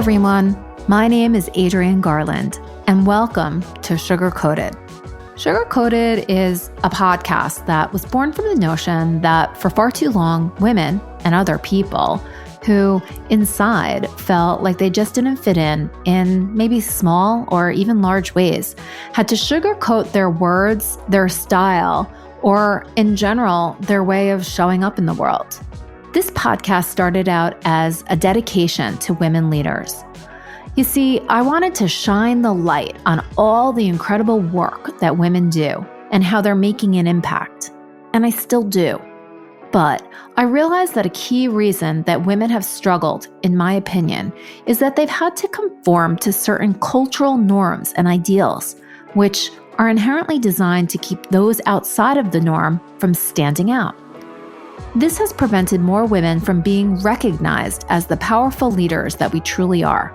everyone. My name is Adrienne Garland, and welcome to Sugar Coated. Sugar Coated is a podcast that was born from the notion that for far too long, women and other people who inside felt like they just didn't fit in maybe small or even large ways, had to sugarcoat their words, their style, or in general, their way of showing up in the world. This podcast started out as a dedication to women leaders. You see, I wanted to shine the light on all the incredible work that women do and how they're making an impact. And I still do. But I realized that a key reason that women have struggled, in my opinion, is that they've had to conform to certain cultural norms and ideals, which are inherently designed to keep those outside of the norm from standing out. This has prevented more women from being recognized as the powerful leaders that we truly are.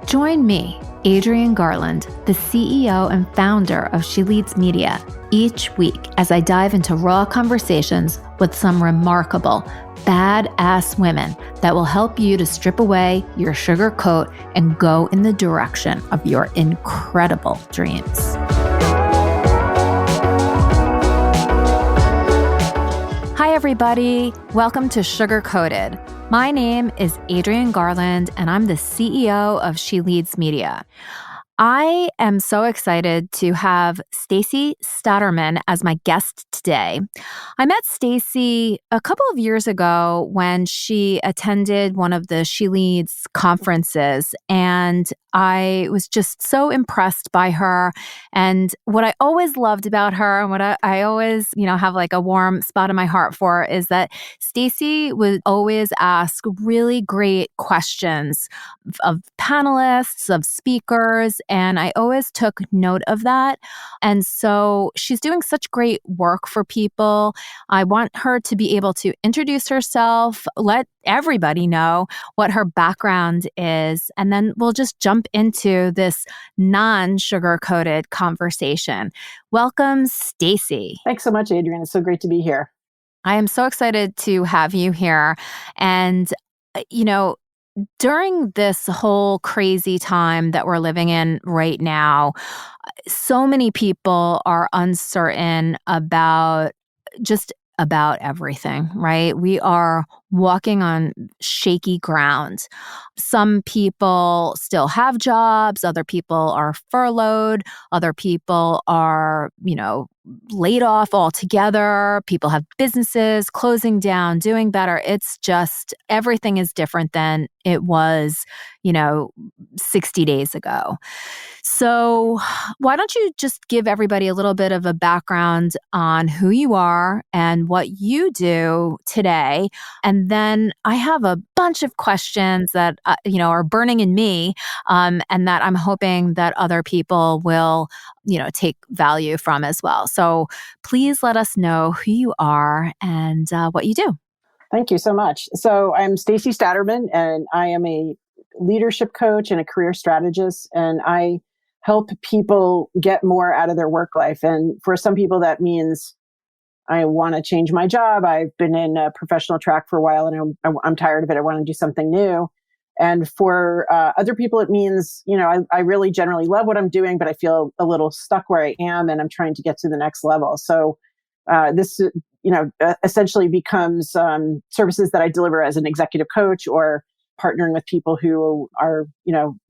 Join me, Adrienne Garland, the CEO and founder of She Leads Media, each week as I dive into raw conversations with some remarkable, badass women that will help you to strip away your sugar coat and go in the direction of your incredible dreams. Hi, everybody. Welcome to Sugar Coated. My name is Adrienne Garland, and I'm the CEO of She Leads Media. I am so excited to have Stacey Staaterman as my guest today. I met Stacey a couple of years ago when she attended one of the She Leads conferences, and I was just so impressed by her. And what I always loved about her, and what I always, have like a warm spot in my heart for, is that Stacey would always ask really great questions of panelists, of speakers, and I always took note of that. And so she's doing such great work for people. I want her to be able to introduce herself, let everybody know what her background is, and then we'll just jump into this non-sugar-coated conversation. Welcome, Stacey. Thanks so much, Adrienne. It's so great to be here. I am so excited to have you here. And, during this whole crazy time that we're living in right now, so many people are uncertain about everything, right? We are walking on shaky ground. Some people still have jobs, other people are furloughed, other people are, laid off altogether. People have businesses closing down, doing better. It's just everything is different than it was, 60 days ago. So why don't you just give everybody a little bit of a background on who you are and what you do today? And then I have a bunch of questions that, are burning in me, and that I'm hoping that other people will, take value from as well. So please let us know who you are and what you do. Thank you so much. So I'm Stacey Staaterman, and I am a leadership coach and a career strategist, and I help people get more out of their work life. And for some people, that means I want to change my job. I've been in a professional track for a while, and I'm tired of it. I want to do something new. And for other people, it means, I really generally love what I'm doing, but I feel a little stuck where I am, and I'm trying to get to the next level. So this, essentially becomes services that I deliver as an executive coach, or partnering with people who are,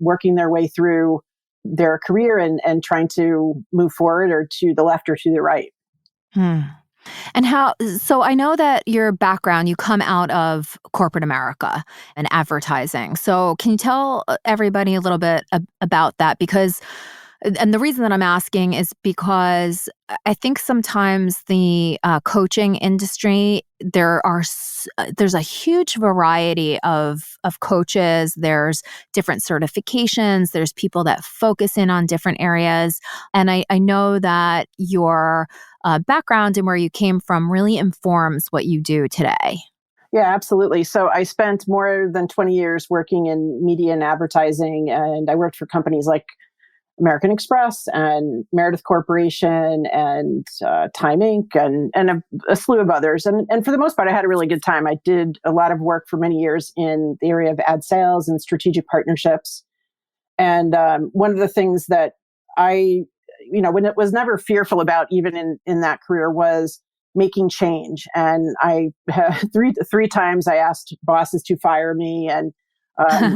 working their way through their career and trying to move forward or to the left or to the right. And so I know that your background, you come out of corporate America and advertising. So can you tell everybody a little bit about that? And the reason that I'm asking is because I think sometimes the coaching industry, there's a huge variety of coaches. There's different certifications. There's people that focus in on different areas. And I know that your background and where you came from really informs what you do today. Yeah, absolutely. So I spent more than 20 years working in media and advertising, and I worked for companies like American Express and Meredith Corporation and Time Inc. and a slew of others. And for the most part, I had a really good time. I did a lot of work for many years in the area of ad sales and strategic partnerships. And one of the things that I, when it was never fearful about, even in that career, was making change. And I three times I asked bosses to fire me, and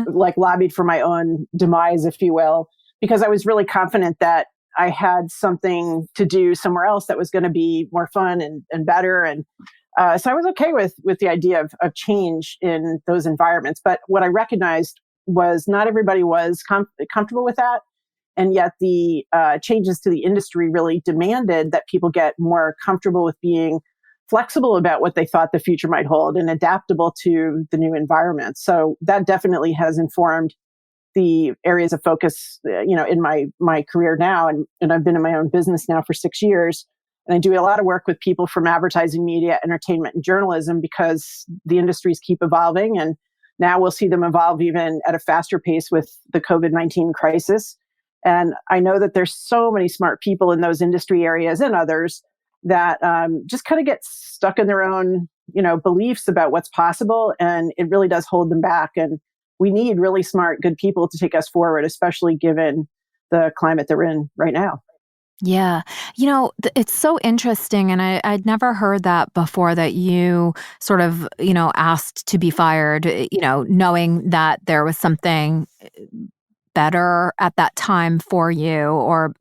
like lobbied for my own demise, if you will, because I was really confident that I had something to do somewhere else that was going to be more fun and better. And so I was okay with the idea of change in those environments. But what I recognized was not everybody was comfortable with that. And yet the changes to the industry really demanded that people get more comfortable with being flexible about what they thought the future might hold and adaptable to the new environment. So that definitely has informed the areas of focus, in my career now. And I've been in my own business now for 6 years. And I do a lot of work with people from advertising, media, entertainment, and journalism, because the industries keep evolving. And now we'll see them evolve even at a faster pace with the COVID-19 crisis. And I know that there's so many smart people in those industry areas and others that just kind of get stuck in their own, beliefs about what's possible. And it really does hold them back. And we need really smart, good people to take us forward, especially given the climate that we're in right now. Yeah. It's so interesting. And I'd never heard that before, that you sort of, asked to be fired, knowing that there was something better at that time for you, or,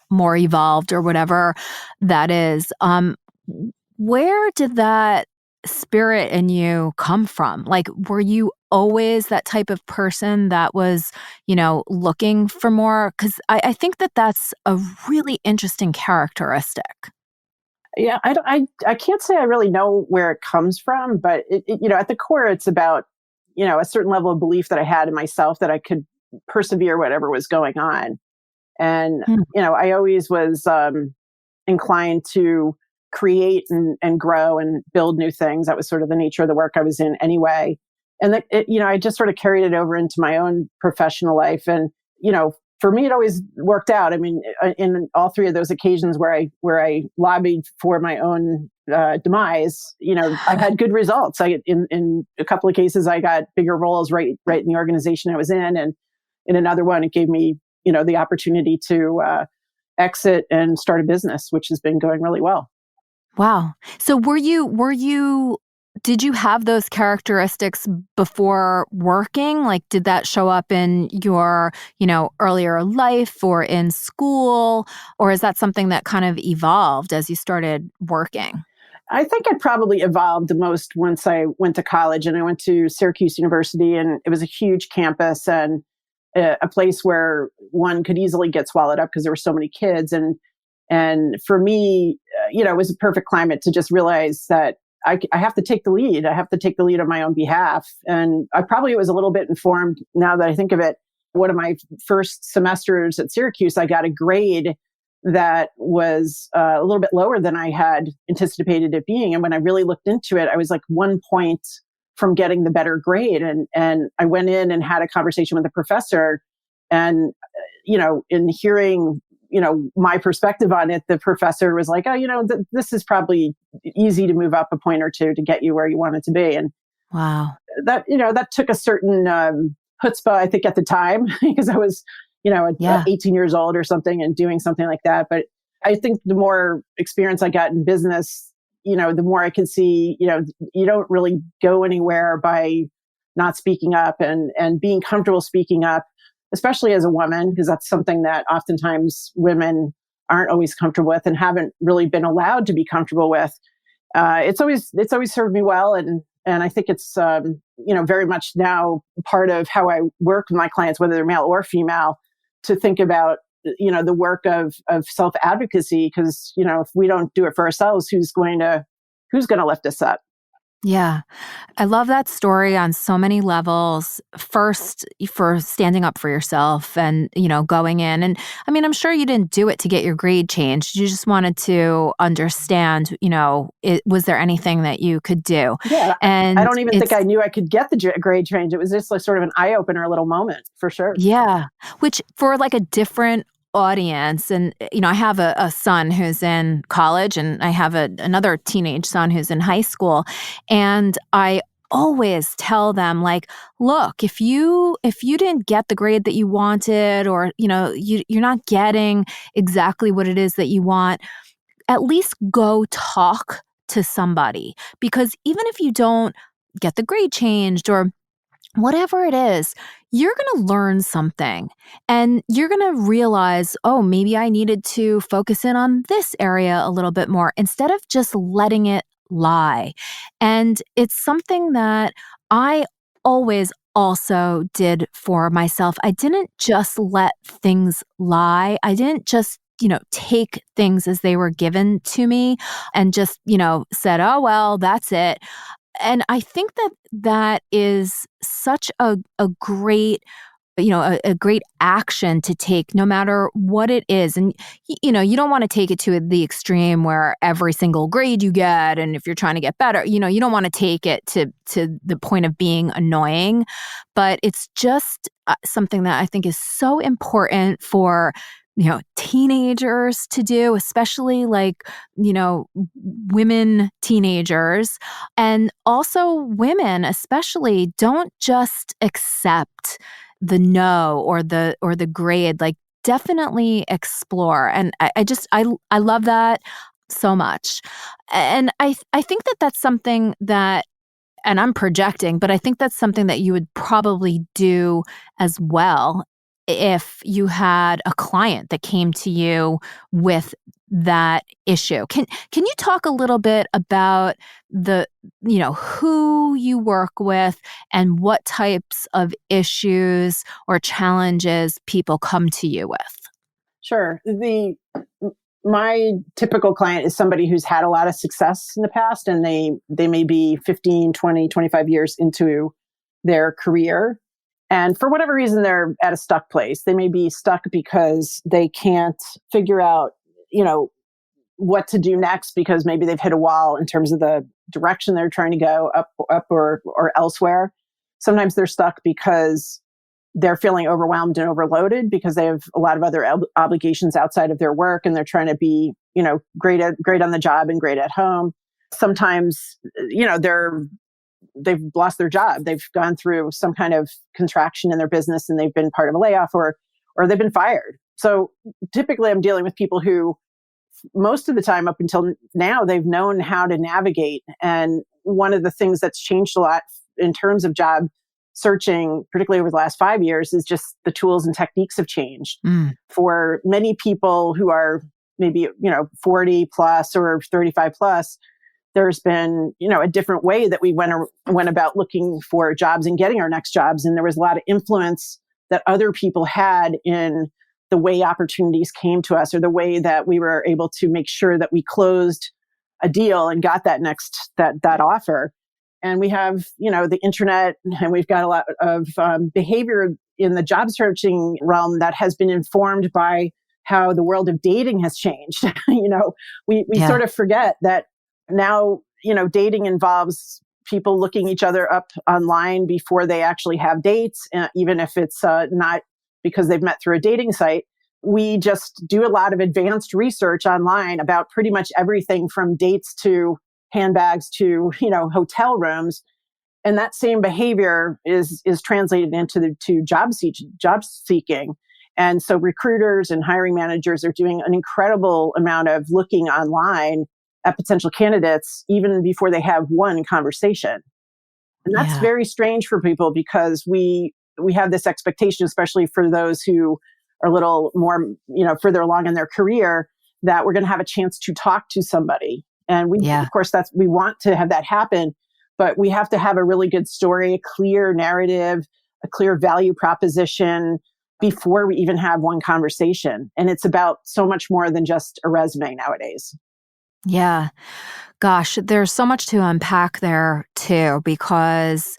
more evolved, or whatever that is. Where did that spirit in you come from? Like, were you always that type of person that was, looking for more? Because I think that that's a really interesting characteristic. Yeah, I can't say I really know where it comes from, but at the core, it's about, a certain level of belief that I had in myself that I could persevere whatever was going on. And, I always was inclined to create and grow and build new things. That was sort of the nature of the work I was in anyway. And I just sort of carried it over into my own professional life. And, for me, it always worked out. I mean, in all three of those occasions where I lobbied for my own demise, I had good results. In a couple of cases, I got bigger roles right in the organization I was in. And in another one, it gave me, the opportunity to exit and start a business, which has been going really well. Wow. So did you have those characteristics before working? Like, did that show up in your, earlier life or in school? Or is that something that kind of evolved as you started working? I think it probably evolved the most once I went to college, and I went to Syracuse University, and it was a huge campus and a place where one could easily get swallowed up because there were so many kids. And for me, it was a perfect climate to just realize that I have to take the lead. I have to take the lead on my own behalf. And I probably was a little bit informed now that I think of it. One of my first semesters at Syracuse, I got a grade that was a little bit lower than I had anticipated it being. And when I really looked into it, I was like 1 point from getting the better grade. And I went in and had a conversation with the professor. And, in hearing, my perspective on it, the professor was like, oh, this is probably easy to move up a point or two to get you where you want it to be. And wow, that took a certain chutzpah, I think, at the time, because I was, 18 years old or something and doing something like that. But I think the more experience I got in business, the more I could see, you don't really go anywhere by not speaking up and being comfortable speaking up, especially as a woman, because that's something that oftentimes women aren't always comfortable with and haven't really been allowed to be comfortable with. It's always served me well. And I think it's, very much now part of how I work with my clients, whether they're male or female, to think about, the work of self-advocacy, because, if we don't do it for ourselves, who's going to lift us up? Yeah. I love that story on so many levels. First, for standing up for yourself and, going in. And I mean, I'm sure you didn't do it to get your grade changed. You just wanted to understand, was there anything that you could do? Yeah. And I don't even think I knew I could get the grade change. It was just like sort of an eye-opener, little moment, for sure. Yeah. Which, for like a different audience, and I have a son who's in college, and I have another teenage son who's in high school, and I always tell them like, look, if you didn't get the grade that you wanted, or, you're not getting exactly what it is that you want, at least go talk to somebody. Because even if you don't get the grade changed or whatever it is, you're going to learn something and you're going to realize, oh, maybe I needed to focus in on this area a little bit more instead of just letting it lie. And it's something that I always also did for myself. I didn't just let things lie. I didn't just take things as they were given to me and just, said, oh, well, that's it. And I think that is such a great, a great action to take no matter what it is. And, you don't want to take it to the extreme where every single grade you get, and if you're trying to get better, you don't want to take it to the point of being annoying. But it's just something that I think is so important for teenagers to do, especially like, women teenagers, and also women especially. Don't just accept the no or the grade, like definitely explore. And I love that so much. And I think that that's something that, and I'm projecting, but I think that's something that you would probably do as well if you had a client that came to you with that issue. Can you talk a little bit about the, who you work with and what types of issues or challenges people come to you with? Sure. My typical client is somebody who's had a lot of success in the past, and they may be 15, 20, 25 years into their career. And for whatever reason, they're at a stuck place. They may be stuck because they can't figure out, what to do next, because maybe they've hit a wall in terms of the direction they're trying to go up or elsewhere. Sometimes they're stuck because they're feeling overwhelmed and overloaded because they have a lot of other obligations outside of their work, and they're trying to be, great on the job and great at home. Sometimes, they've lost their job. They've gone through some kind of contraction in their business and they've been part of a layoff or they've been fired. So typically I'm dealing with people who most of the time up until now, they've known how to navigate. And one of the things that's changed a lot in terms of job searching, particularly over the last 5 years, is just the tools and techniques have changed. For many people who are maybe, 40 plus or 35 plus, there's been, a different way that we went about looking for jobs and getting our next jobs. And there was a lot of influence that other people had in the way opportunities came to us, or the way that we were able to make sure that we closed a deal and got that that offer. And we have, the internet, and we've got a lot of behavior in the job searching realm that has been informed by how the world of dating has changed. We sort of forget that now, dating involves people looking each other up online before they actually have dates, even if it's not because they've met through a dating site. We just do a lot of advanced research online about pretty much everything from dates to handbags to, hotel rooms. And that same behavior is translated into job seeking. And so recruiters and hiring managers are doing an incredible amount of looking online at potential candidates even before they have one conversation. And that's very strange for people, because we have this expectation, especially for those who are a little more, further along in their career, that we're going to have a chance to talk to somebody. And of course, we want to have that happen, but we have to have a really good story, a clear narrative, a clear value proposition before we even have one conversation. And it's about so much more than just a resume nowadays. Yeah. Gosh, there's so much to unpack there too, because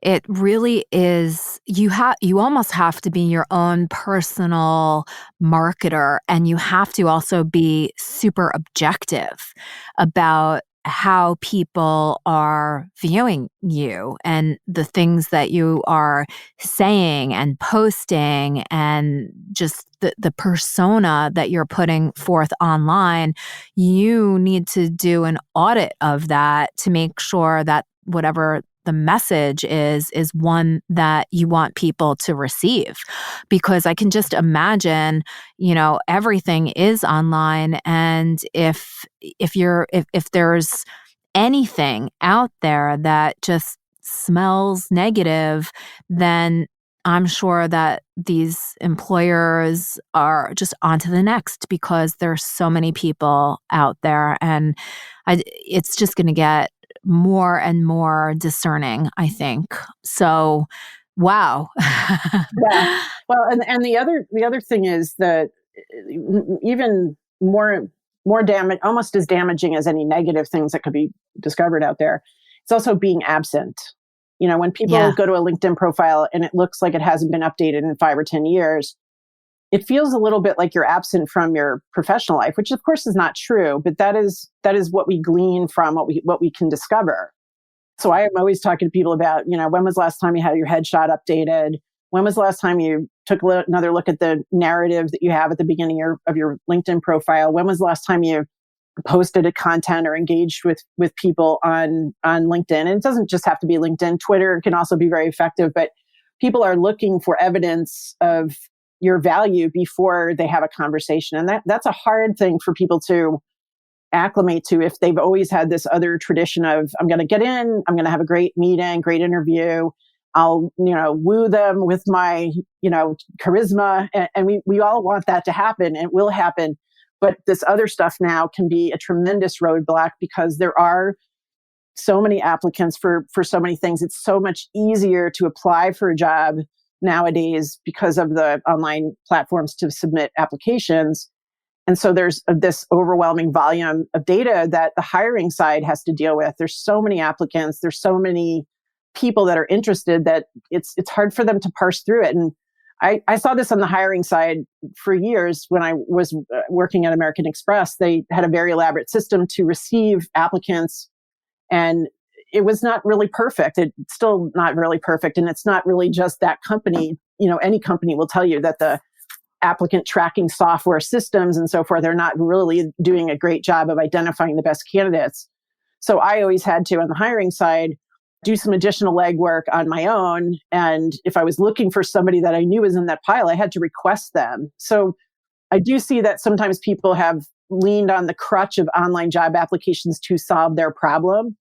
it really is, you almost have to be your own personal marketer, and you have to also be super objective about how people are viewing you and the things that you are saying and posting, and just the persona that you're putting forth online. You need to do an audit of that to make sure that whatever the message is one that you want people to receive. Because I can just imagine, everything is online, and if there's anything out there that just smells negative, then I'm sure that these employers are just on to the next, because there's so many people out there, and it's just going to get more and more discerning, I think. So, wow. Yeah. Well, and the other thing is that even more damage, almost as damaging as any negative things that could be discovered out there, it's also being absent. When people go to a LinkedIn profile and it looks like it hasn't been updated in 5 or 10 years, it feels a little bit like you're absent from your professional life, which of course is not true, but that is what we glean from what we can discover. So I am always talking to people about, when was the last time you had your headshot updated? When was the last time you took another look at the narrative that you have at the beginning of your LinkedIn profile? When was the last time you posted a content or engaged with people on LinkedIn? And it doesn't just have to be LinkedIn. Twitter can also be very effective, but people are looking for evidence of your value before they have a conversation. And that's a hard thing for people to acclimate to if they've always had this other tradition of, I'm going to get in, I'm going to have a great meeting, great interview. I'll, woo them with my, charisma. And we all want that to happen, and it will happen. But this other stuff now can be a tremendous roadblock because there are so many applicants for so many things. It's so much easier to apply for a job nowadays because of the online platforms to submit applications. And so there's this overwhelming volume of data that the hiring side has to deal with. There's so many applicants. There's so many people that are interested that it's hard for them to parse through it. And I saw this on the hiring side for years when I was working at American Express. They had a very elaborate system to receive applicants, and it was not really perfect. It's still not really perfect. And it's not really just that company. Any company will tell you that the applicant tracking software systems and so forth, they're not really doing a great job of identifying the best candidates. So I always had to, on the hiring side, do some additional legwork on my own. And if I was looking for somebody that I knew was in that pile, I had to request them. So I do see that sometimes people have leaned on the crutch of online job applications to solve their problem.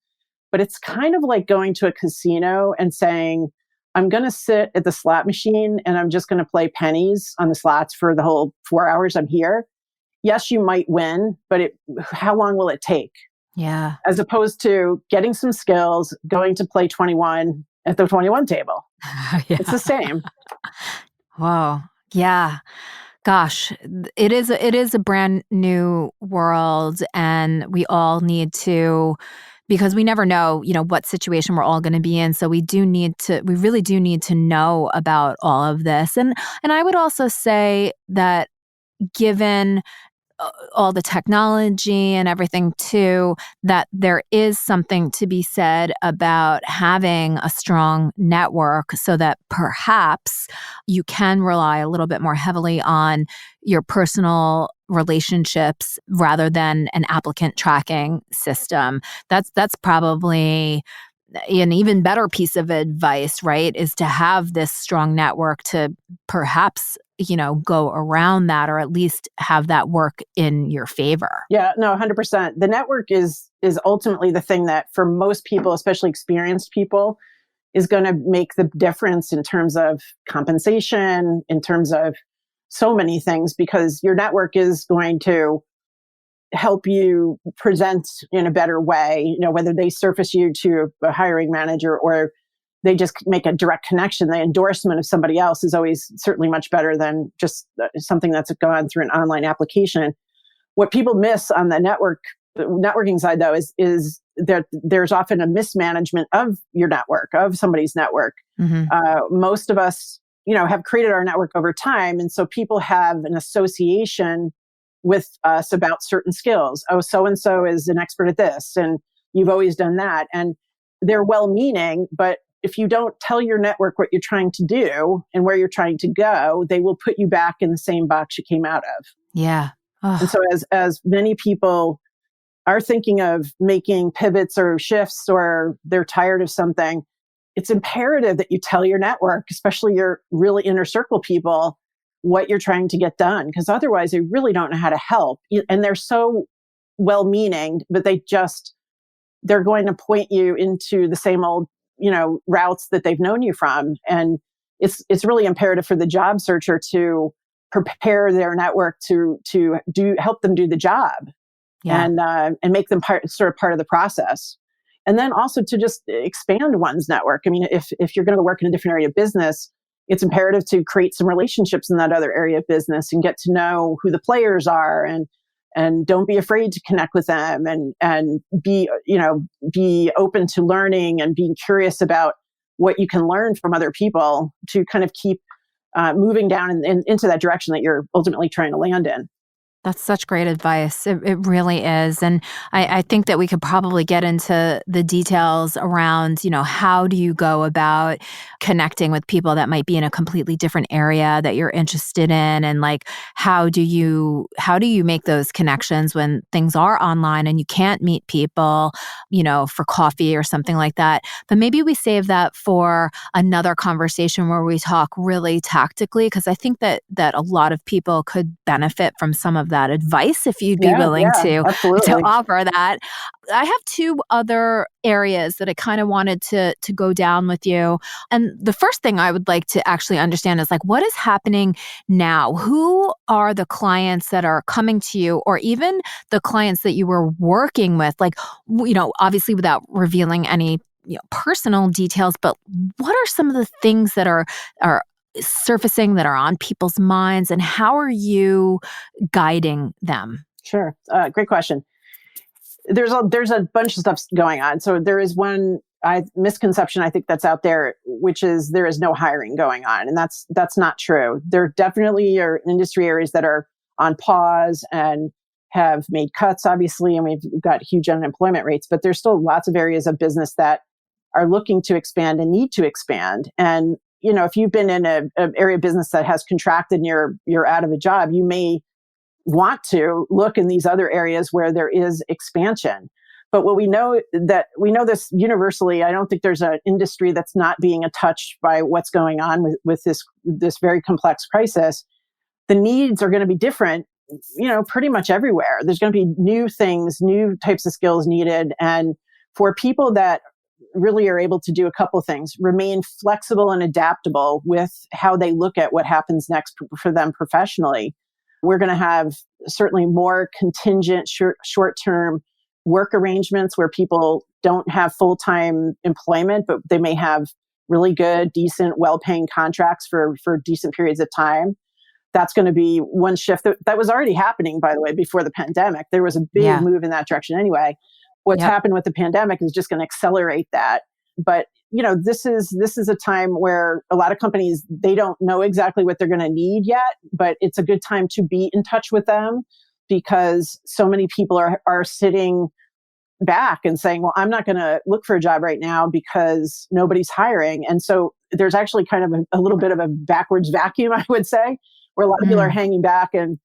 But it's kind of like going to a casino and saying, I'm going to sit at the slot machine and I'm just going to play pennies on the slots for the whole 4 hours I'm here. Yes, you might win, but how long will it take? Yeah. As opposed to getting some skills, going to play 21 at the 21 table. Yeah. It's the same. Whoa. Yeah. Gosh, it is a brand new world, and we all need to, because we never know, what situation we're all going to be in. So we really do need to know about all of this. And I would also say that given all the technology and everything too, that there is something to be said about having a strong network so that perhaps you can rely a little bit more heavily on your personal relationships rather than an applicant tracking system. That's probably an even better piece of advice, right? Is to have this strong network to perhaps, go around that, or at least have that work in your favor. Yeah, no, 100%. The network is ultimately the thing that for most people, especially experienced people, is going to make the difference in terms of compensation, in terms of so many things, because your network is going to help you present in a better way, whether they surface you to a hiring manager or they just make a direct connection. The endorsement of somebody else is always certainly much better than just something that's gone through an online application. What people miss on the networking side, though, is that there's often a mismanagement of your network, of somebody's network. Mm-hmm. Most of us, have created our network over time. And so people have an association with us about certain skills. Oh, so-and-so is an expert at this, and you've always done that. And they're well-meaning, but if you don't tell your network what you're trying to do and where you're trying to go, they will put you back in the same box you came out of. Yeah. Oh. And so as many people are thinking of making pivots or shifts, or they're tired of something, it's imperative that you tell your network, especially your really inner circle people, what you're trying to get done, because otherwise they really don't know how to help. And they're so well-meaning, but they're going to point you into the same old, routes that they've known you from. And it's really imperative for the job searcher to prepare their network to help them do the job. Yeah. And make them part of the process. And then also to just expand one's network. I mean, if you're going to work in a different area of business, it's imperative to create some relationships in that other area of business and get to know who the players are, and don't be afraid to connect with them, and be open to learning and being curious about what you can learn from other people to kind of keep moving down into that direction that you're ultimately trying to land in. That's such great advice. It really is. And I think that we could probably get into the details around, how do you go about connecting with people that might be in a completely different area that you're interested in? And like, how do you make those connections when things are online and you can't meet people, for coffee or something like that? But maybe we save that for another conversation where we talk really tactically, because I think that a lot of people could benefit from some of that advice if you'd be willing to offer that. I have two other areas that I kind of wanted to go down with you. And the first thing I would like to actually understand is like, what is happening now? Who are the clients that are coming to you, or even the clients that you were working with? Like, obviously without revealing any personal details, but what are some of the things that are surfacing that are on people's minds, and how are you guiding them? Sure. Great question. There's a bunch of stuff going on. So there is one misconception I think that's out there, which is there is no hiring going on. And that's not true. There definitely are industry areas that are on pause and have made cuts, obviously, and we've got huge unemployment rates, but there's still lots of areas of business that are looking to expand and need to expand. And if you've been in an area of business that has contracted and you're out of a job, you may want to look in these other areas where there is expansion. But what we know this universally, I don't think there's an industry that's not being touched by what's going on with this very complex crisis. The needs are going to be different, pretty much everywhere. There's going to be new things, new types of skills needed. And for people that really are able to do a couple of things, remain flexible and adaptable with how they look at what happens next for them professionally. We're going to have certainly more contingent short-term work arrangements where people don't have full-time employment, but they may have really good, decent, well-paying contracts for decent periods of time. That's going to be one shift that was already happening, by the way, before the pandemic. There was a big move in that direction anyway. What's happened with the pandemic is just going to accelerate that. But, this is a time where a lot of companies, they don't know exactly what they're going to need yet, but it's a good time to be in touch with them, because so many people are sitting back and saying, well, I'm not going to look for a job right now because nobody's hiring. And so there's actually kind of a little bit of a backwards vacuum, I would say, where a lot of people are hanging back and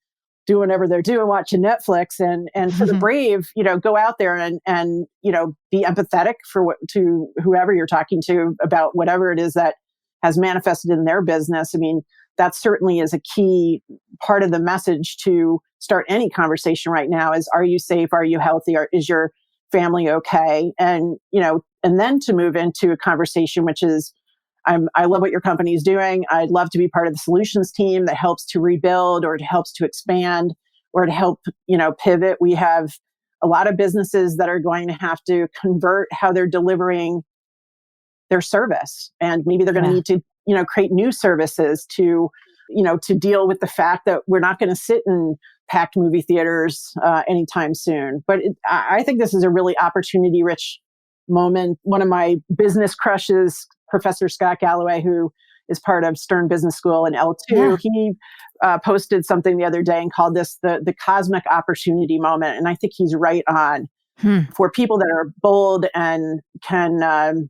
doing whatever they're doing, watching Netflix. And for the brave, go out there and be empathetic to whoever you're talking to about whatever it is that has manifested in their business. I mean, that certainly is a key part of the message to start any conversation right now is, are you safe? Are you healthy? Is your family okay? And then to move into a conversation, which is, I love what your company is doing. I'd love to be part of the solutions team that helps to rebuild or helps to expand or to help, pivot. We have a lot of businesses that are going to have to convert how they're delivering their service. And maybe they're going to need to, create new services to deal with the fact that we're not going to sit in packed movie theaters anytime soon. But I think this is a really opportunity-rich moment. One of my business crushes, Professor Scott Galloway, who is part of Stern Business School and L2, he posted something the other day and called this the cosmic opportunity moment. And I think he's right on. For people that are bold and can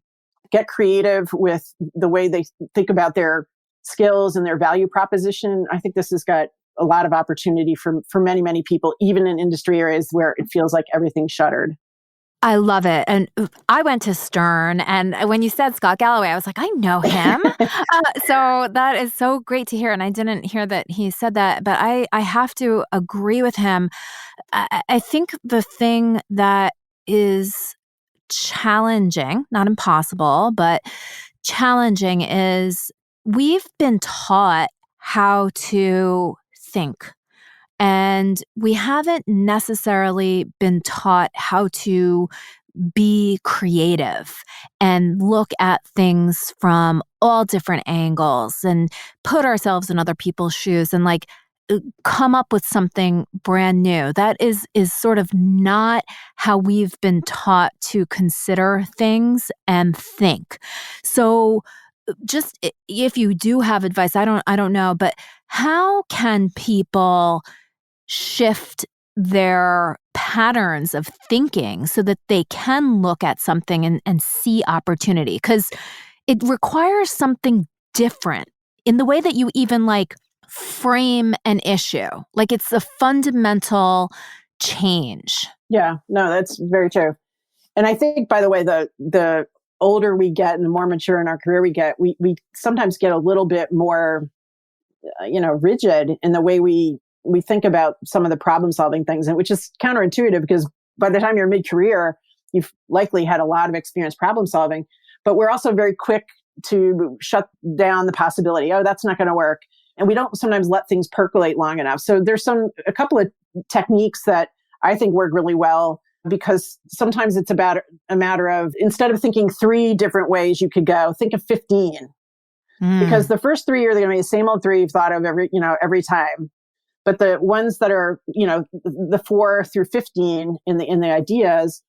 get creative with the way they think about their skills and their value proposition, I think this has got a lot of opportunity for many, many people, even in industry areas where it feels like everything's shuttered. I love it. And I went to Stern, and when you said Scott Galloway, I was like, I know him. So that is so great to hear. And I didn't hear that he said that, but I have to agree with him. I think the thing that is challenging, not impossible, but challenging is we've been taught how to think. And we haven't necessarily been taught how to be creative and look at things from all different angles and put ourselves in other people's shoes and come up with something brand new. That is sort of not how we've been taught to consider things and think. So just if you do have advice, I don't know, but how can people shift their patterns of thinking so that they can look at something and see opportunity? Because it requires something different in the way that you even frame an issue. Like it's a fundamental change. Yeah, no, that's very true. And I think, by the way, the older we get and the more mature in our career we get, we sometimes get a little bit more, rigid in the way we think about some of the problem solving things, and which is counterintuitive because by the time you're mid-career, you've likely had a lot of experience problem solving, but we're also very quick to shut down the possibility, oh, that's not going to work. And we don't sometimes let things percolate long enough. So there's a couple of techniques that I think work really well, because sometimes it's about a matter of, instead of thinking 3 different ways you could go, think of 15. Because the first 3 are going to be the same old 3 you've thought of every time. But the ones that are, the 4 through 15 in the ideas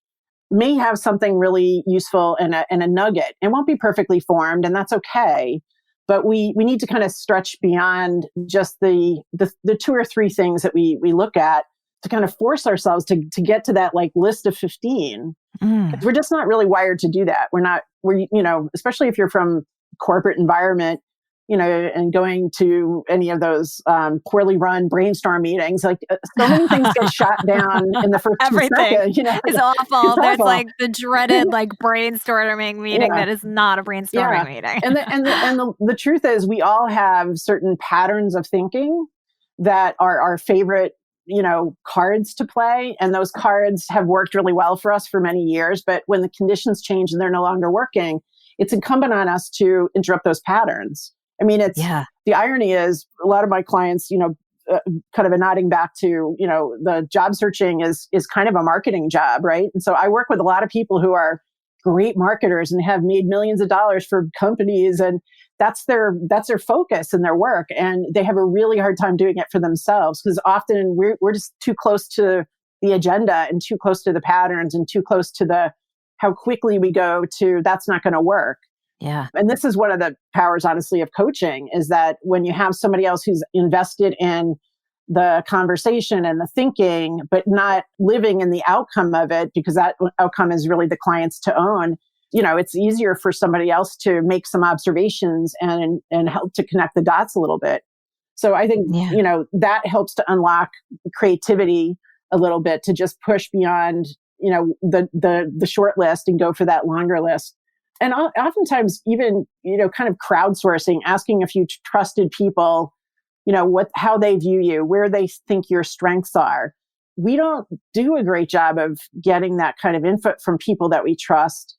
may have something really useful and a nugget. It won't be perfectly formed, and that's okay. But we need to kind of stretch beyond just the 2 or 3 things that we look at to kind of force ourselves to get to that list of 15. We're just not really wired to do that. We're especially if you're from corporate environment, and going to any of those poorly run brainstorm meetings, so many things get shot down in the first Everything 2 seconds. It's awful. There's awful. The dreaded brainstorming meeting that is not a brainstorming meeting. And the truth is, we all have certain patterns of thinking that are our favorite, cards to play. And those cards have worked really well for us for many years. But when the conditions change and they're no longer working, it's incumbent on us to interrupt those patterns. I mean, the irony is a lot of my clients, kind of a nodding back to, the job searching is kind of a marketing job, right? And so I work with a lot of people who are great marketers and have made millions of dollars for companies, and that's their focus in their work. And they have a really hard time doing it for themselves because often we're just too close to the agenda and too close to the patterns and too close to how quickly we go to that's not going to work. Yeah. And this is one of the powers, honestly, of coaching, is that when you have somebody else who's invested in the conversation and the thinking, but not living in the outcome of it, because that outcome is really the client's to own, it's easier for somebody else to make some observations and help to connect the dots a little bit. So I think, that helps to unlock creativity a little bit, to just push beyond, the short list and go for that longer list. And oftentimes even, kind of crowdsourcing, asking a few trusted people, how they view you, where they think your strengths are. We don't do a great job of getting that kind of input from people that we trust,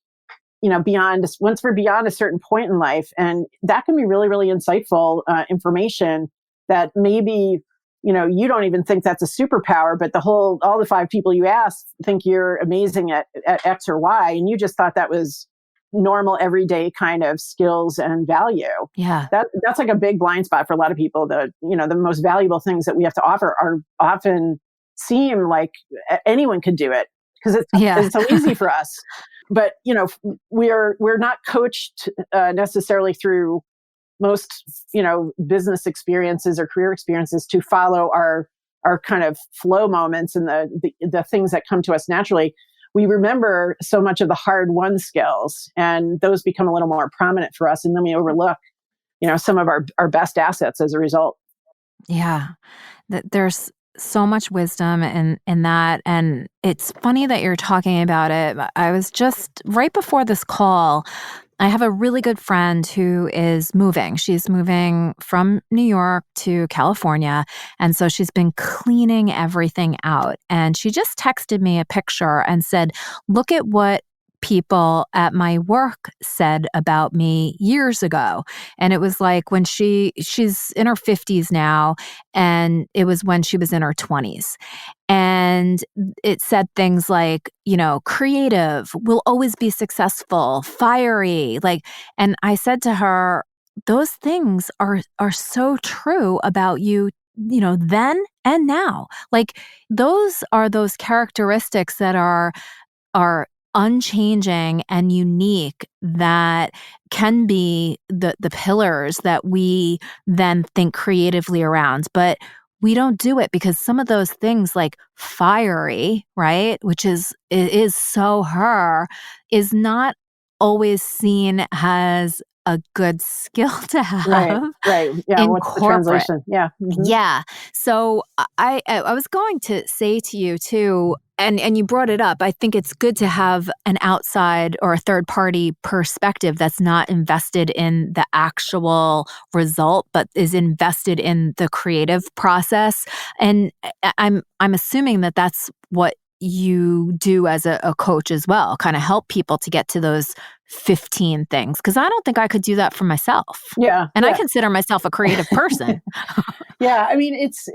once we're beyond a certain point in life. And that can be really, really insightful information that maybe, you don't even think that's a superpower, but all the 5 people you ask think you're amazing at X or Y. And you just thought that was normal, everyday kind of skills and value. Yeah. That's a big blind spot for a lot of people. The most valuable things that we have to offer are often seem like anyone could do it because it's so easy for us. But, we're not coached necessarily through most, business experiences or career experiences to follow our kind of flow moments and the things that come to us naturally. We remember so much of the hard-won skills, and those become a little more prominent for us. And then we overlook, some of our best assets as a result. Yeah. There's so much wisdom in that. And it's funny that you're talking about it. I was just right before this call, I have a really good friend who is moving. She's moving from New York to California. And so she's been cleaning everything out. And she just texted me a picture and said, look at what people at my work said about me years ago. And it was like when she's in her 50s now, and it was when she was in her 20s. And it said things like, creative, will always be successful, fiery. And I said to her, those things are so true about you, then and now. Those are those characteristics that are unchanging and unique, that can be the pillars that we then think creatively around. But we don't do it because some of those things, like fiery, right, which is so her, is not always seen as a good skill to have. Right. Yeah. In What's corporate. the translation? Yeah. Mm-hmm. Yeah. So I was going to say to you too, and you brought it up, I think it's good to have an outside or a third party perspective that's not invested in the actual result, but is invested in the creative process. And I'm assuming that that's what you do as a coach as well, kind of help people to get to those 15 things. Because I don't think I could do that for myself. Yeah. And I consider myself a creative person. Yeah. I mean, it's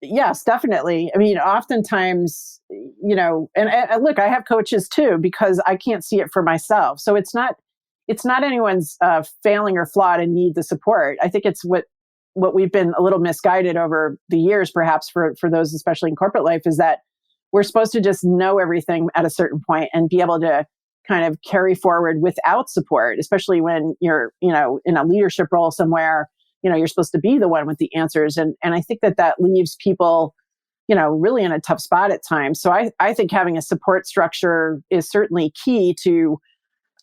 yes, definitely. I mean, oftentimes, and look, I have coaches too, because I can't see it for myself. So it's not anyone's failing or flawed and need the support. I think it's what we've been a little misguided over the years, perhaps for those, especially in corporate life, is that we're supposed to just know everything at a certain point and be able to kind of carry forward without support, especially when you're, in a leadership role somewhere. You're supposed to be the one with the answers. And I think that leaves people, really in a tough spot at times. So I think having a support structure is certainly key to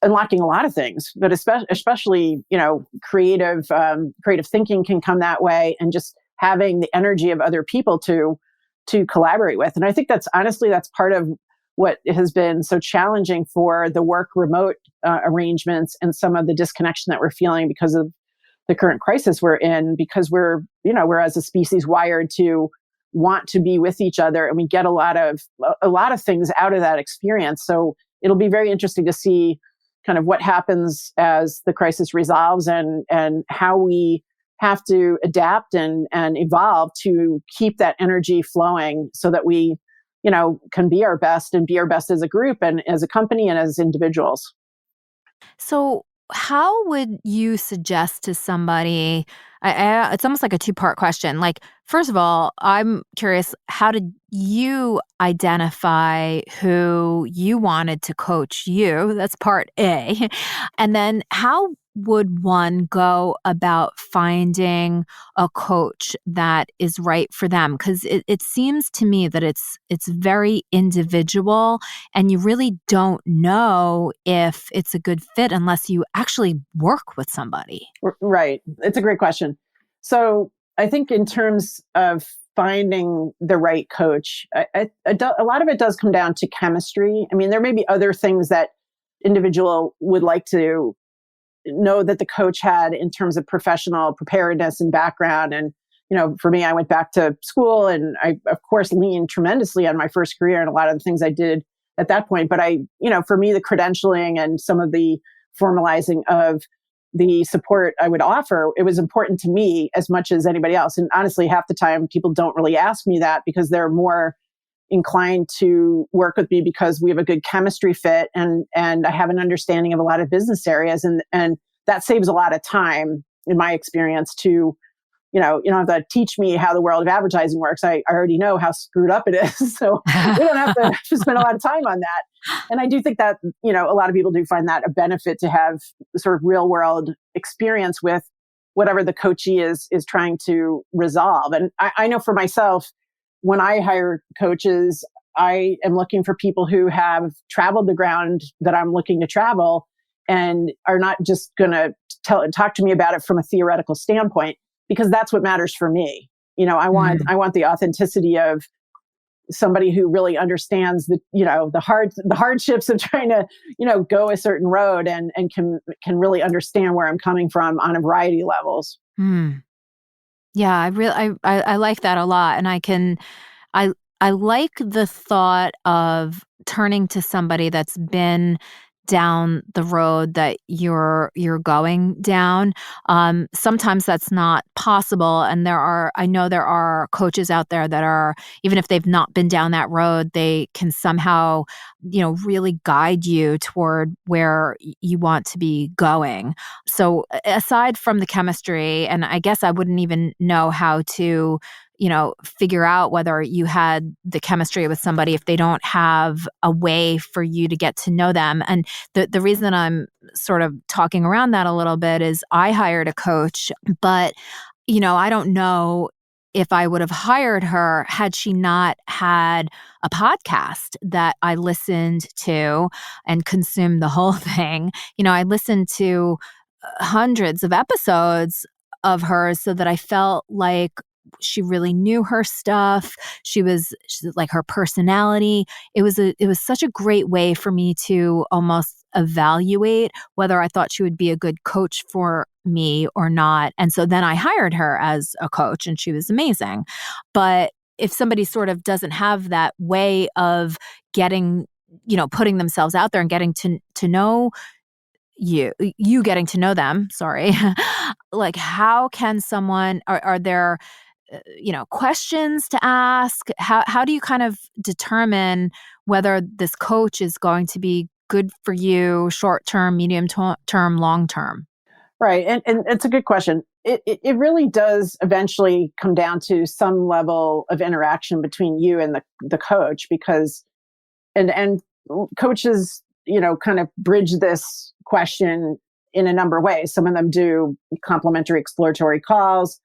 unlocking a lot of things, but especially, creative thinking can come that way, and just having the energy of other people to collaborate with. And I think that's part of what has been so challenging for the work remote arrangements, and some of the disconnection that we're feeling because of the current crisis we're in, because we're as a species wired to want to be with each other, and we get a lot of things out of that experience. So it'll be very interesting to see kind of what happens as the crisis resolves, and how we have to adapt and evolve to keep that energy flowing, so that we, can be our best, and be our best as a group and as a company and as individuals. So how would you suggest to somebody, it's almost like a two-part question. First of all, I'm curious, how did you identify who you wanted to coach you? That's part A. And then how would one go about finding a coach that is right for them? Because it seems to me that it's very individual, and you really don't know if it's a good fit unless you actually work with somebody. Right. It's a great question. So I think in terms of finding the right coach, a lot of it does come down to chemistry. I mean, there may be other things that individual would like to know that the coach had in terms of professional preparedness and background. And, for me, I went back to school, and I, of course, leaned tremendously on my first career and a lot of the things I did at that point. But for me, the credentialing and some of the formalizing of the support I would offer, it was important to me as much as anybody else. And honestly, half the time people don't really ask me that, because they're more inclined to work with me because we have a good chemistry fit, and I have an understanding of a lot of business areas, and that saves a lot of time in my experience to, you don't have to teach me how the world of advertising works. I already know how screwed up it is. So we don't have to spend a lot of time on that. And I do think that, a lot of people do find that a benefit, to have sort of real world experience with whatever the coachee is trying to resolve. And I know for myself, when I hire coaches, I am looking for people who have traveled the ground that I'm looking to travel, and are not just going to talk to me about it from a theoretical standpoint, because that's what matters for me. I want the authenticity of somebody who really understands the hardships of trying to, go a certain road and can really understand where I'm coming from on a variety of levels. Yeah, I like that a lot. And I like the thought of turning to somebody that's been down the road that you're going down. Sometimes that's not possible, and I know there are coaches out there that are, even if they've not been down that road, they can somehow, really guide you toward where you want to be going. So aside from the chemistry, and I guess I wouldn't even know how to figure out whether you had the chemistry with somebody if they don't have a way for you to get to know them. And the reason that I'm sort of talking around that a little bit is I hired a coach, but, I don't know if I would have hired her had she not had a podcast that I listened to and consumed the whole thing. I listened to hundreds of episodes of hers so that I felt like she really knew her stuff. She's like, her personality. It was such a great way for me to almost evaluate whether I thought she would be a good coach for me or not. And so then I hired her as a coach, and she was amazing. But if somebody sort of doesn't have that way of getting, putting themselves out there and getting to know you getting to know them, sorry, like, how can someone, are there questions to ask? How do you kind of determine whether this coach is going to be good for you short term, medium term, long term? Right. And it's a good question. It really does eventually come down to some level of interaction between you and the coach, because and coaches, kind of bridge this question in a number of ways. Some of them do complimentary exploratory calls.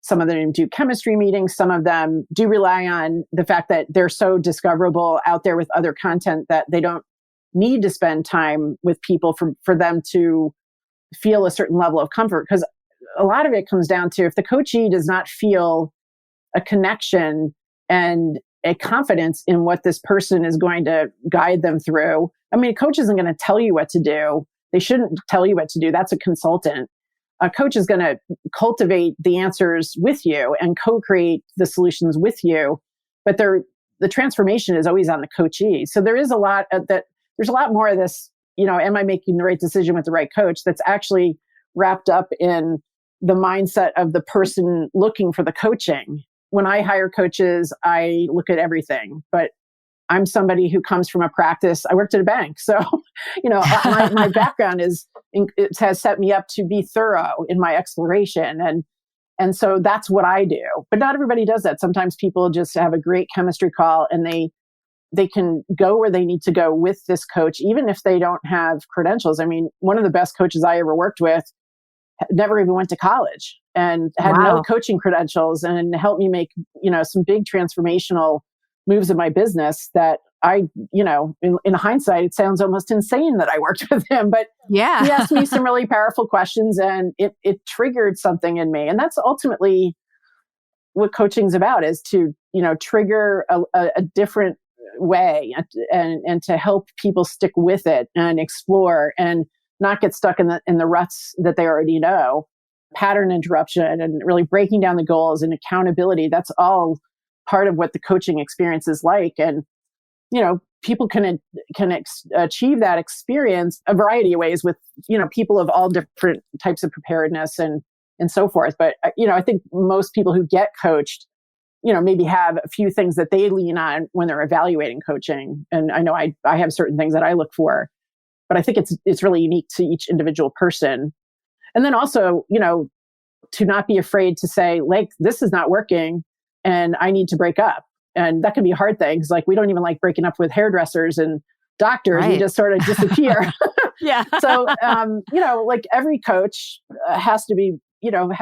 Some of them do chemistry meetings. Some of them do rely on the fact that they're so discoverable out there with other content that they don't need to spend time with people for them to feel a certain level of comfort. Because a lot of it comes down to, if the coachee does not feel a connection and a confidence in what this person is going to guide them through. I mean, a coach isn't going to tell you what to do. They shouldn't tell you what to do. That's a consultant. A coach is going to cultivate the answers with you and co-create the solutions with you. But the transformation is always on the coachee. So there's a lot more of this, am I making the right decision with the right coach, that's actually wrapped up in the mindset of the person looking for the coaching. When I hire coaches, I look at everything, but I'm somebody who comes from a practice. I worked at a bank. So, my background it has set me up to be thorough in my exploration. And so that's what I do. But not everybody does that. Sometimes people just have a great chemistry call and they can go where they need to go with this coach, even if they don't have credentials. I mean, one of the best coaches I ever worked with never even went to college and had no coaching credentials, and helped me make, some big transformational moves in my business that I, in hindsight, it sounds almost insane that I worked with him, but yeah, he asked me some really powerful questions, and it triggered something in me. And that's ultimately what coaching's about, is to, trigger a different way and to help people stick with it and explore and not get stuck in the ruts that they already know. Pattern interruption and really breaking down the goals and accountability. That's all part of what the coaching experience is like. And, people can achieve that experience a variety of ways with, people of all different types of preparedness and so forth. But, I think most people who get coached, maybe have a few things that they lean on when they're evaluating coaching. And I know I have certain things that I look for, but I think it's really unique to each individual person. And then also, to not be afraid to say, like, this is not working and I need to break up. And that can be a hard thing, because, like, we don't even like breaking up with hairdressers and doctors. Right. We just sort of disappear. Yeah. So, like, every coach has to be,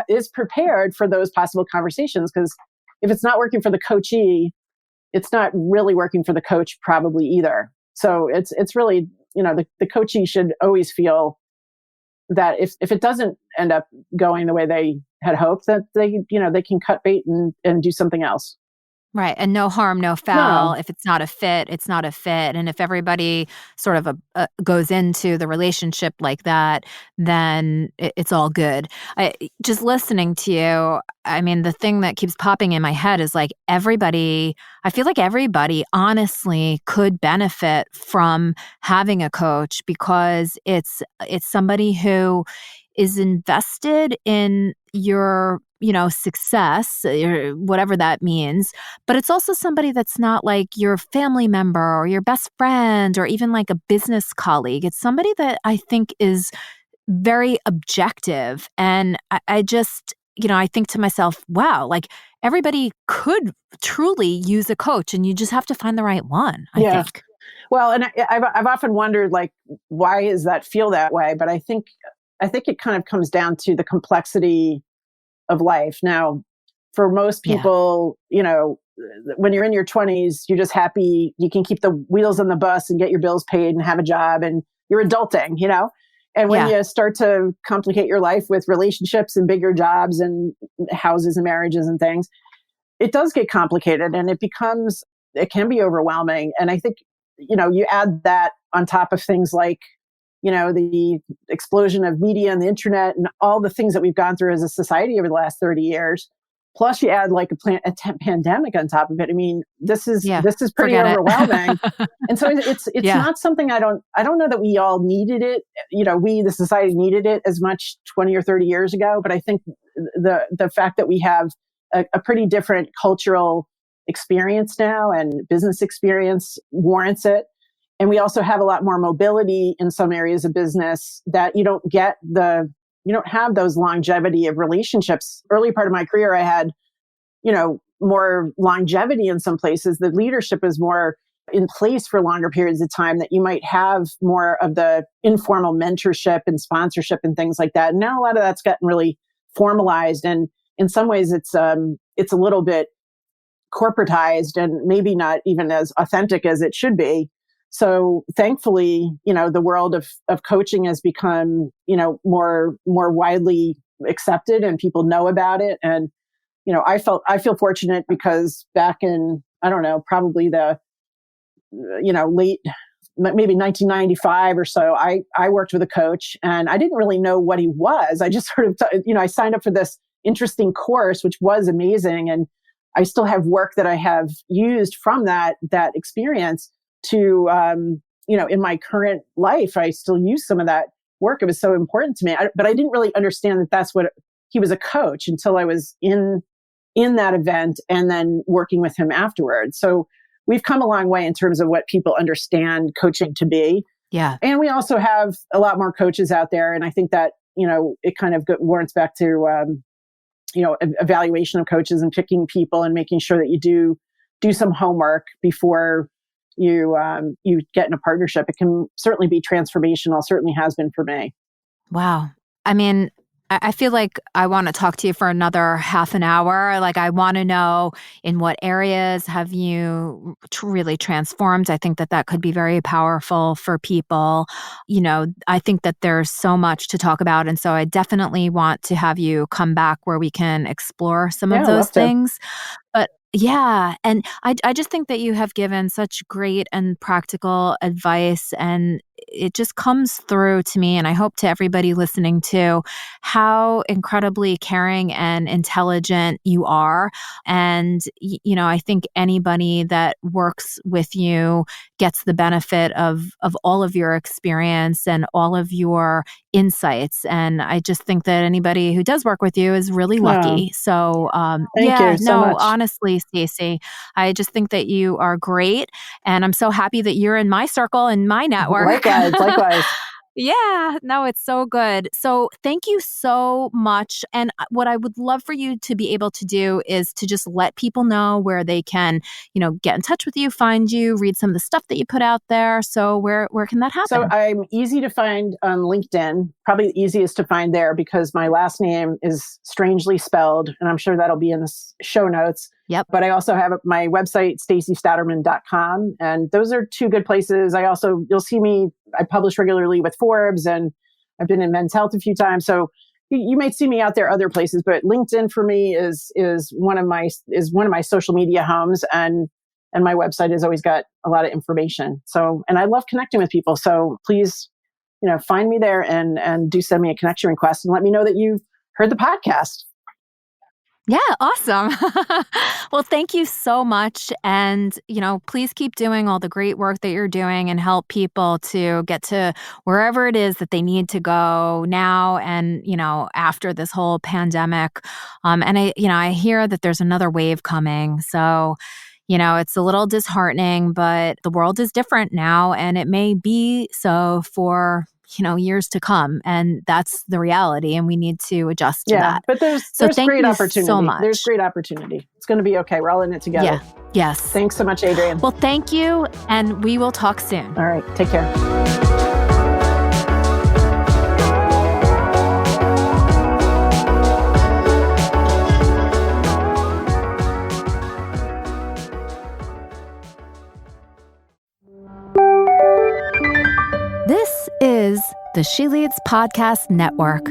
is prepared for those possible conversations, because if it's not working for the coachee, it's not really working for the coach probably either. So it's really, the coachee should always feel that if it doesn't end up going the way they had hoped, that they can cut bait and do something else. Right. And no harm, no foul. No. If it's not a fit, it's not a fit. And if everybody sort of goes into the relationship like that, then it's all good. Just listening to you, I mean, the thing that keeps popping in my head is like I feel like everybody honestly could benefit from having a coach because it's somebody who is invested in your success, or whatever that means. But it's also somebody that's not like your family member or your best friend or even like a business colleague. It's somebody that I think is very objective. And I just, I think to myself, wow, like everybody could truly use a coach and you just have to find the right one, I think. Well, and I've often wondered, like, why does that feel that way? But I think it kind of comes down to the complexity of life. Now, for most people, when you're in your 20s, you're just happy you can keep the wheels on the bus and get your bills paid and have a job and you're adulting, And when you start to complicate your life with relationships and bigger jobs and houses and marriages and things, it does get complicated and it can be overwhelming. And I think, you add that on top of things like, the explosion of media and the internet and all the things that we've gone through as a society over the last 30 years. Plus you add like a pandemic on top of it. I mean, this is pretty overwhelming. And so it's not something I don't know that we all needed it. The society needed it as much 20 or 30 years ago. But I think the fact that we have a pretty different cultural experience now and business experience warrants it. And we also have a lot more mobility in some areas of business that you don't have those longevity of relationships. Early part of my career, I had, more longevity in some places. The leadership is more in place for longer periods of time, that you might have more of the informal mentorship and sponsorship and things like that. And now a lot of that's gotten really formalized. And in some ways it's a little bit corporatized and maybe not even as authentic as it should be. So thankfully, the world of coaching has become, more widely accepted and people know about it. And, I feel fortunate because back in, I don't know, probably the, late, maybe 1995 or so, I worked with a coach and I didn't really know what he was. I just sort of, I signed up for this interesting course, which was amazing. And I still have work that I have used from that experience to, in my current life, I still use some of that work. It was so important to me, but I didn't really understand that that's what he was, a coach, until I was in that event and then working with him afterwards. So we've come a long way in terms of what people understand coaching to be. Yeah. And we also have a lot more coaches out there. And I think that, it kind of warrants back to, evaluation of coaches and picking people and making sure that you do some homework before you get in a partnership. It can certainly be transformational, certainly has been for me. Wow. I mean, I feel like I want to talk to you for another half an hour. Like, I want to know in what areas have you really transformed. I think that could be very powerful for people. I think that there's so much to talk about. And so I definitely want to have you come back where we can explore some of those things. But yeah. And I just think that you have given such great and practical advice, and it just comes through to me, and I hope to everybody listening too, how incredibly caring and intelligent you are. And, I think anybody that works with you gets the benefit of all of your experience and all of your insights. And I just think that anybody who does work with you is really lucky. So, thank you so much. Honestly, Stacey, I just think that you are great. And I'm so happy that you're in my circle and my network. Likewise. Yeah, no, it's so good. So thank you so much. And what I would love for you to be able to do is to just let people know where they can, get in touch with you, find you, read some of the stuff that you put out there. So where can that happen? So I'm easy to find on LinkedIn, probably the easiest to find there because my last name is strangely spelled, and I'm sure that'll be in the show notes. Yep. But I also have my website, stacystaaterman.com. And those are two good places. You'll see me, I publish regularly with Forbes, and I've been in Men's Health a few times. So you might see me out there other places, but LinkedIn for me is one of my social media homes, and my website has always got a lot of information. So, and I love connecting with people. So please, find me there and do send me a connection request and let me know that you've heard the podcast. Yeah, awesome. Well, thank you so much. And, please keep doing all the great work that you're doing and help people to get to wherever it is that they need to go now and, after this whole pandemic. And I hear that there's another wave coming. So, it's a little disheartening, but the world is different now, and it may be so for years to come. And that's the reality. And we need to adjust to that. But there's great opportunity. So much. There's great opportunity. It's going to be okay. We're all in it together. Yeah. Yes. Thanks so much, Adrienne. Well, thank you. And we will talk soon. All right. Take care. This is the She Leads Podcast Network.